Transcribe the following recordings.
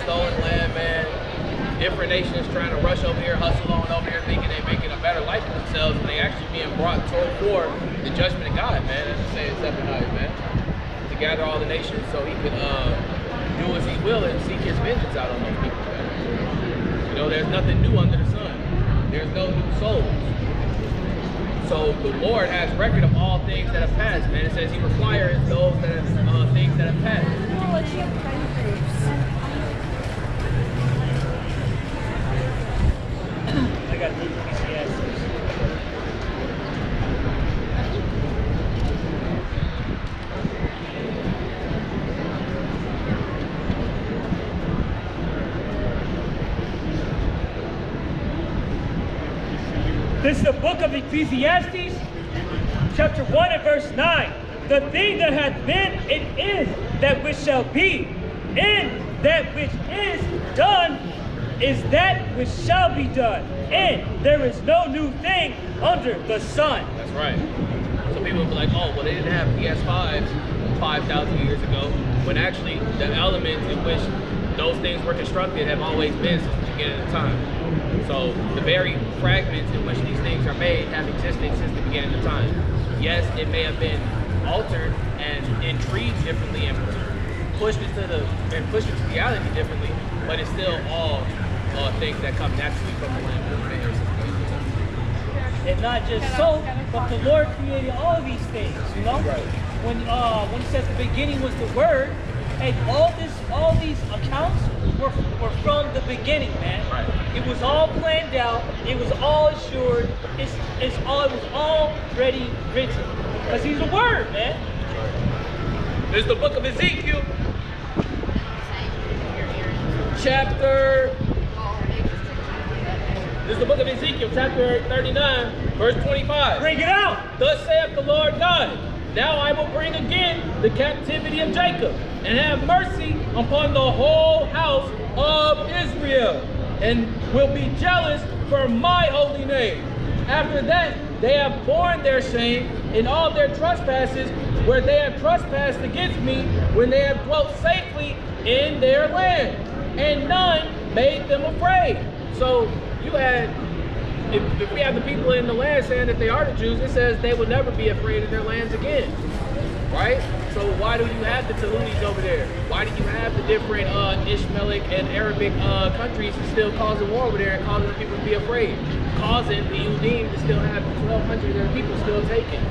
stolen land, man. Different nations trying to rush over here, hustle on over here, thinking they're making a better life for themselves, and they actually being brought toward the judgment of God, man. As I say in Zephaniah, man, to gather all the nations so he could do as he will and seek his vengeance out on those people, man. You know, there's nothing new under the sun. There's no new souls. So the Lord has record of all things that have passed, man. It says he requires those that have things that have passed. I got the Ecclesiastes. This is the book of Ecclesiastes, chapter 1 and verse 9. The thing that hath been, it is that which shall be, and that which is done is that which shall be done, and there is no new thing under the sun. That's right. So people will be like, oh, well, they didn't have PS5s 5,000 years ago, when actually the elements in which those things were constructed have always been since the beginning of time. So the very fragments in which these things are made have existed since the beginning of time. Yes, it may have been altered and intrigued differently and pushed into reality differently, but it's still all things that come naturally from the land of man. And not just so, but the Lord created all of these things, you know? Right. When he says the beginning was the Word, and all these accounts were from the beginning, man. Right. It was all planned out. It was all assured. It was already written. Because he's the Word, man. This is the book of Ezekiel, chapter. This is the book of Ezekiel, chapter 39, verse 25. Bring it out. Thus saith the Lord God, now I will bring again the captivity of Jacob, and have mercy upon the whole house of Israel, and will be jealous for my holy name. After that, they have borne their shame in all their trespasses, where they have trespassed against me, when they have dwelt safely in their land, and none made them afraid. So you had, if we have the people in the land saying that they are the Jews, it says they will never be afraid of their lands again, right? So why do you have the Talunis over there? Why do you have the different Ishmaelic and Arabic countries still causing war over there and causing the people to be afraid? Causing the Udim to still have 1,200 of their people still taken.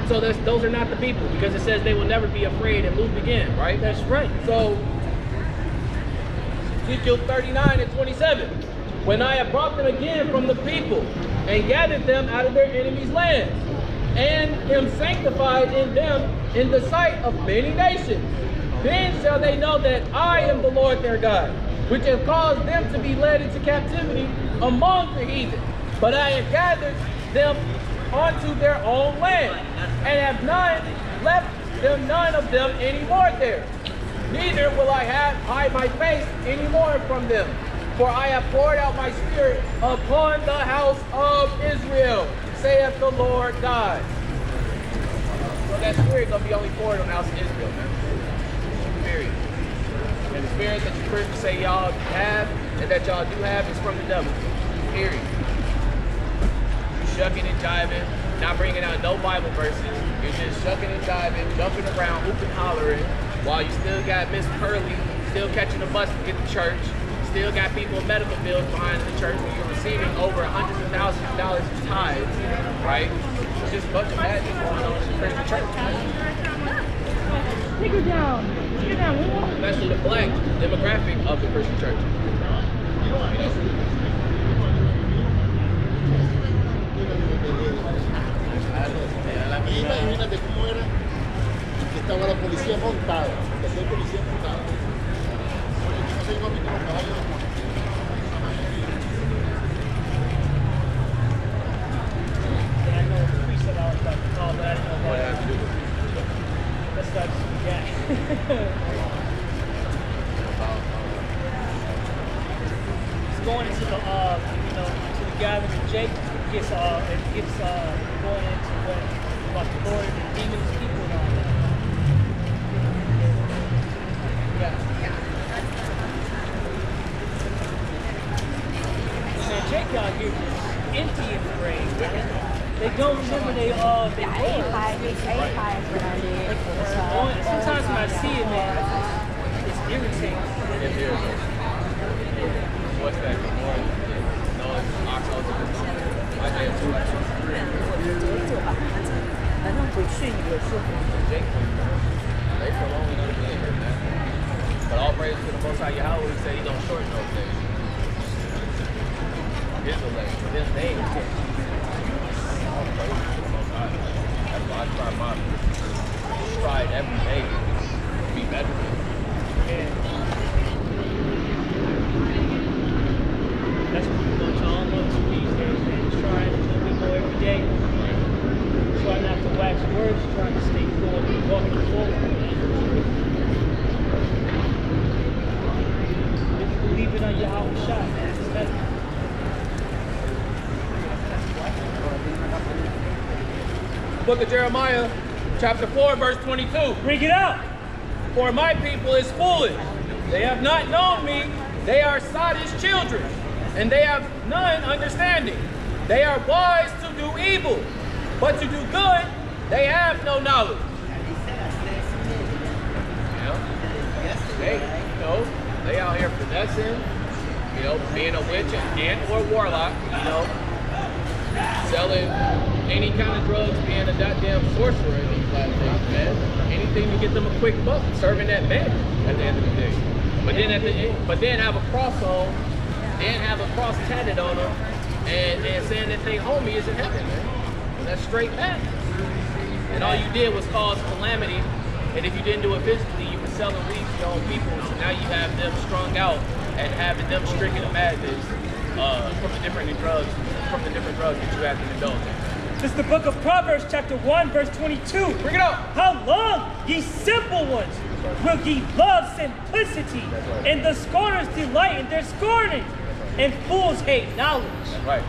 So those are not the people, because it says they will never be afraid and move again, right? That's right. So Ezekiel 39 and 27. When I have brought them again from the people and gathered them out of their enemies' lands, and am sanctified in them in the sight of many nations, then shall they know that I am the Lord their God, which have caused them to be led into captivity among the heathen. But I have gathered them onto their own land, and have left them none of them any more there. Neither will I hide my face any more from them, for I have poured out my spirit upon the house of Israel, saith the Lord God. So that spirit gonna be only poured on the house of Israel, man. Period. And the spirit that you Christians say y'all have and that y'all do have is from the devil. Period. You shucking and jiving, not bringing out no Bible verses. You're just shucking and jiving, jumping around, hooping, hollering, while you still got Miss Pearly still catching the bus to get to church. Still got people with medical bills behind the church when you're receiving over hundreds of thousands of dollars in tithes, right? It's just a bunch of madness going on in the Christian church. Take her down. Take her down. Especially the black demographic of the Christian church. Imagínate cómo era que estaba la policía montada, que soy policía montada. Yo no sé cómo los caballos. I know the priest said I was about to call, but I didn't know What that. have to do with it? That's not yeah. It's going into the to the gathering of Jacob. It gets going into what about the Lord redeeming his people and all that. Yeah. Jack out here just empty in the brain, man. They don't remember they were. Sometimes when I see it, man, it's irritating. It's irritating. What's that? No, it's Isaiah 2. They prolong it again, man. But all praise to the Most High Yahawashi, he said he don't shorten those days. His delay, his name. All praise to the Most High. That's why I try my stride every day to be better. Yeah. That's pretty much all I'm up to these days, man. Just trying a little bit more every day. Try not to wax words, trying to stay forward, walking forward. Believe it on Yahawashi, man. It's better. Book of Jeremiah, chapter 4, verse 22. Bring it out. For my people is foolish. They have not known me. They are sottish children, and they have none understanding. They are wise to do evil, but to do good, they have no knowledge. They out here finessing, being a witch and or warlock, selling any kind of drugs, being a goddamn sorcerer in these last days, man. Anything to get them a quick buck, serving that man at the end of the day. But then have a cross on, then have a cross tatted on them, and saying that they homie is in heaven, man. That's straight back. And all you did was cause calamity, and if you didn't do it physically, you were selling weed to your own people, so now you have them strung out and having them stricken of madness from the different drugs that you have to indulge in. This is the book of Proverbs, chapter 1, verse 22. Bring it up. How long, ye simple ones, will ye love simplicity, and the scorners delight in their scorning, and fools hate knowledge? That's right.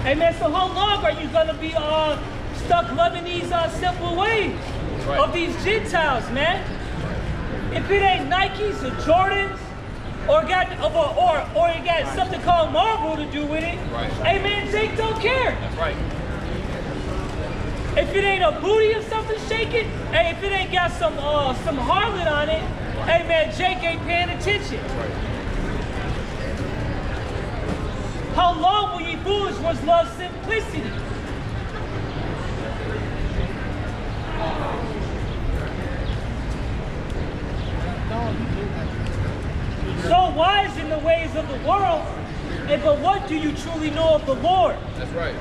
Hey man, so how long are you gonna be stuck loving these simple ways of these Gentiles, man? If it ain't Nikes or Jordans, or you got something called Marvel to do with it, hey man, Jake don't care. That's right. If it ain't a booty or something shaking, hey, if it ain't got some harlot on it, hey man, Jake ain't paying attention. How long will ye foolish ones love simplicity? So wise in the ways of the world, but what do you truly know of the Lord? That's right.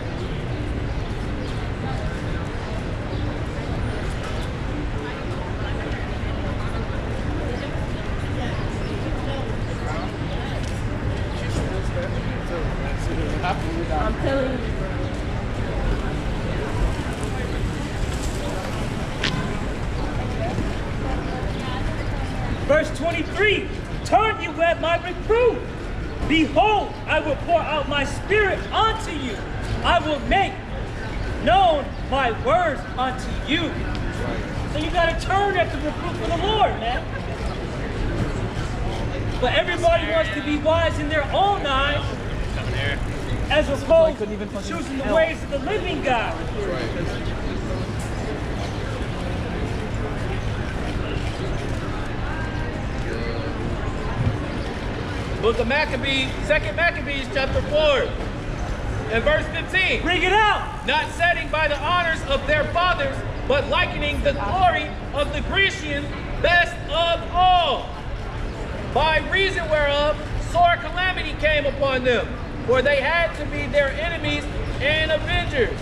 I'm telling you. Verse 23, turn you at my reproof. Behold, I will pour out my spirit unto you. I will make known my words unto you. So you got to turn at the reproof of the Lord, man. But everybody wants to be wise in their own eyes, as opposed to choosing the ways of the living God. Book of Maccabees, 2nd Maccabees, chapter 4, and verse 15. Bring it out. Not setting by the honors of their fathers, but likening the glory of the Grecians best of all. By reason whereof sore calamity came upon them, for they had to be their enemies and avengers,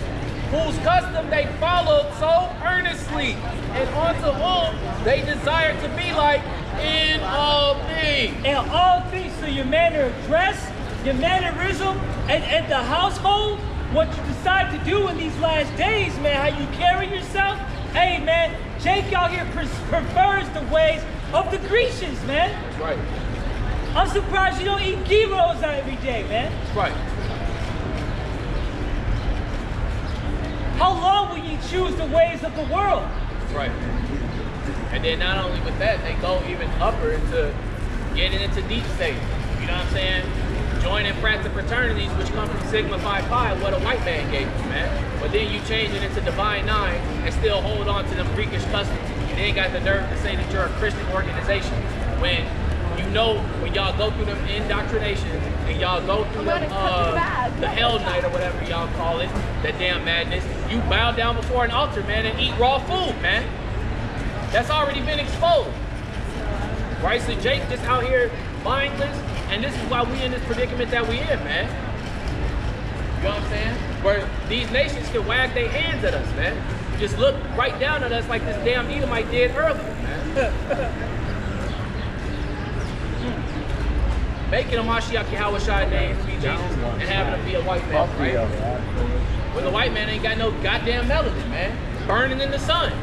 whose custom they followed so earnestly, and unto whom they desired to be like in all things. In all things, so your manner of dress, your mannerism, and the household, what you decide to do in these last days, man, how you carry yourself. Hey, man, Jake out here prefers the ways of the Grecians, man. That's right. I'm surprised you don't eat gyros every day, man. That's right. How long will you choose the ways of the world? That's right. And then not only with that, they go even upper into getting into deep state. You know what I'm saying? joining frats and fraternities, which come from Sigma Phi Pi, what a white man gave you, man. But then you change it into Divine Nine and still hold on to them Greekish customs. You ain't got the nerve to say that you're a Christian organization when you know when y'all go through them indoctrinations and y'all go through them, the Hell Night or whatever y'all call it, that damn madness, you bow down before an altar, man, and eat raw food, man. That's already been exposed. Right? So Jake just out here mindless, and this is why we in this predicament that we in, man. You know what I'm saying? Where these nations can wag their hands at us, man. Just look right down at us like this damn Edomite did earlier, man. Making a Mashiach Yahawashi name to be Jesus and having him be a white man, right? When the white man ain't got no goddamn melanin, man. Burning in the sun.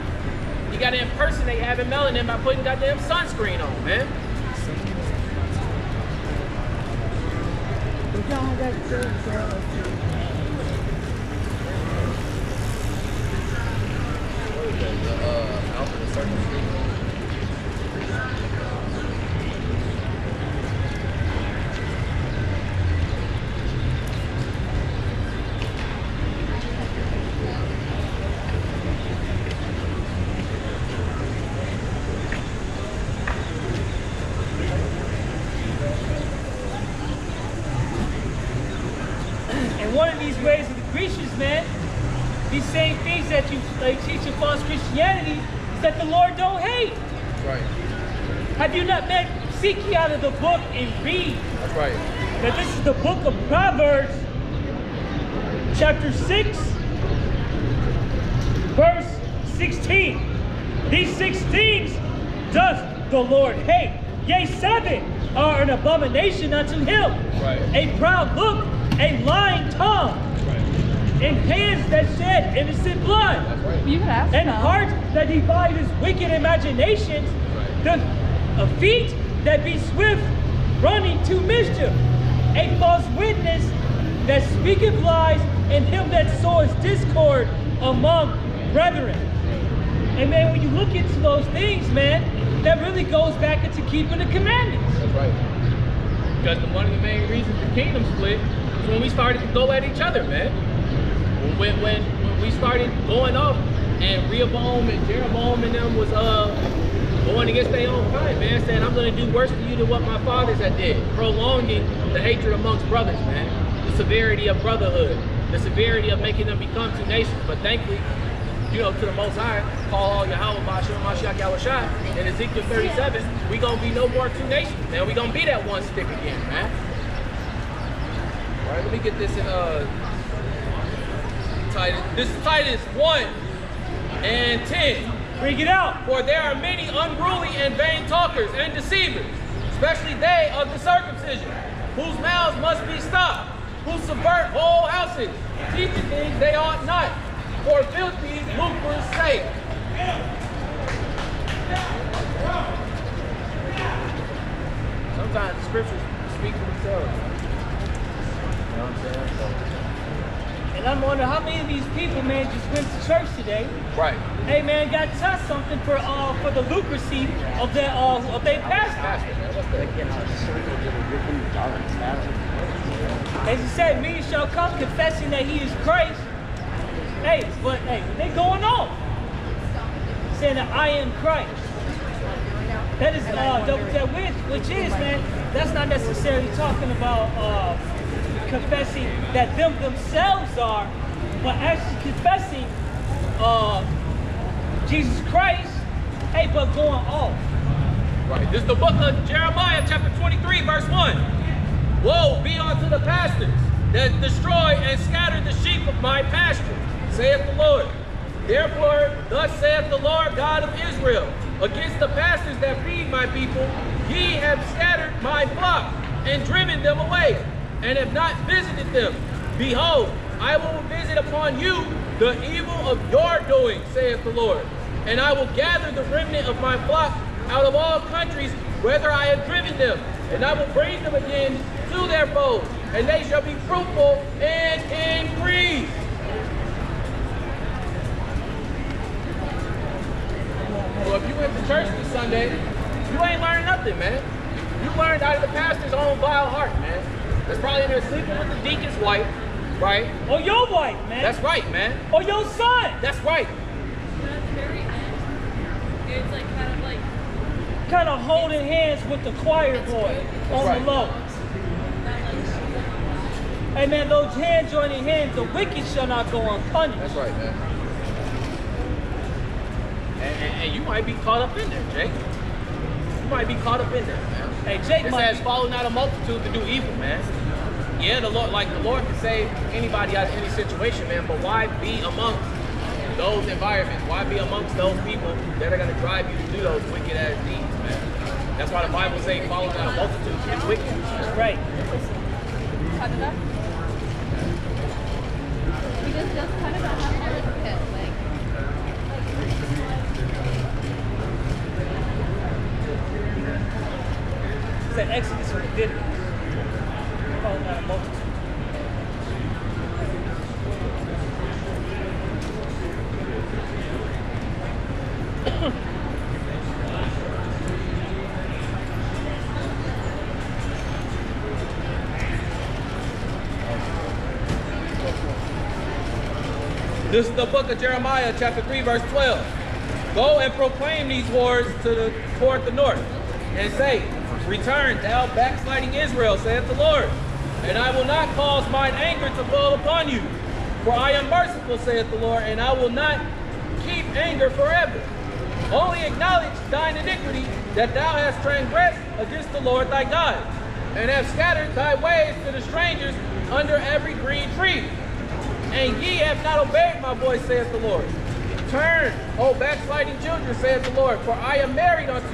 You gotta impersonate having melanin by putting goddamn sunscreen on, man. One of these ways of the Grecians, man, these same things that you teach in false Christianity is that the Lord don't hate. Right. Have you not met? Seek ye out of the book and read. That's right. That this is the book of Proverbs, chapter 6, verse 16. These 6 things doth the Lord hate. Yea, 7 are an abomination unto him. Right. A proud look, a lying tongue, and hands that shed innocent blood, and heart that devises wicked imaginations, the feet that be swift running to mischief, a false witness that speaketh lies, and him that sows discord among brethren. And man, when you look into those things, man, that really goes back into keeping the commandments. That's right. Because one of the main reasons the kingdom split was when we started to go at each other, man. When we started going off, and Rehoboam and Jeroboam and them was going against their own kind, man, saying, I'm going to do worse to you than what my fathers had did, prolonging the hatred amongst brothers, man. The severity of brotherhood, the severity of making them become 2 nations. But thankfully, you know, to the Most High, call all Yahawashi and Mashiach Yahawashi, in Ezekiel 37, we going to be no more 2 nations, man. We going to be that one stick again, man. All right, let me get this in Titus. This is Titus 1 and 10. Bring it out. For there are many unruly and vain talkers and deceivers, especially they of the circumcision, whose mouths must be stopped, who subvert whole houses, teaching things they ought not, for filthy lucre's sake. Sometimes the scriptures speak for themselves. You know what I'm saying? So, and I'm wondering how many of these people, man, just went to church today. Right. Hey, man, got taught something for the lucracy of their pastor. As he said, many shall come confessing that he is Christ. Hey, but hey, they going on saying that I am Christ. That is which is, man, that's not necessarily talking about confessing that them themselves are, but actually confessing Jesus Christ, hey, but going off. Right. This is the book of Jeremiah, chapter 23, verse 1. Woe be unto the pastors that destroy and scatter the sheep of my pasture, saith the Lord. Therefore, thus saith the Lord God of Israel, against the pastors that feed my people, ye have scattered my flock and driven them away, and have not visited them. Behold, I will visit upon you the evil of your doing, saith the Lord. And I will gather the remnant of my flock out of all countries, whither I have driven them, and I will bring them again to their folds, and they shall be fruitful and increase. So if you went to church this Sunday, you ain't learned nothing, man. You learned out of the pastor's own vile heart, man. that's probably in there sleeping with the deacon's wife, right? Or your wife, man. That's right, man. Or your son. That's right. At the very end, it's like Kind of holding hands with the choir boy on right. the low. Hey man, those hand joining hands, the wicked shall not go unpunished. That's right, man. And you might be caught up in there, Jake. You might be caught up in there, man. Hey, Jake It might says, be- following out a multitude to do evil, man. Yeah, the Lord can save anybody out of any situation, man. But why be amongst those environments? Why be amongst those people that are going to drive you to do those wicked ass deeds, man? That's why the Bible says, following out a multitude is wicked. That's right. Canada. Because does Canada have all this pit? It's that Exodus when it did it. Following out a multitude. This is the book of Jeremiah, chapter 3, verse 12. Go and proclaim these words toward the north, and say, return, thou backsliding Israel, saith the Lord, and I will not cause mine anger to fall upon you. For I am merciful, saith the Lord, and I will not keep anger forever. Only acknowledge thine iniquity, that thou hast transgressed against the Lord thy God, and have scattered thy ways to the strangers under every green tree. And ye have not obeyed my voice, saith the Lord. Turn, O backsliding children, saith the Lord, for I am married unto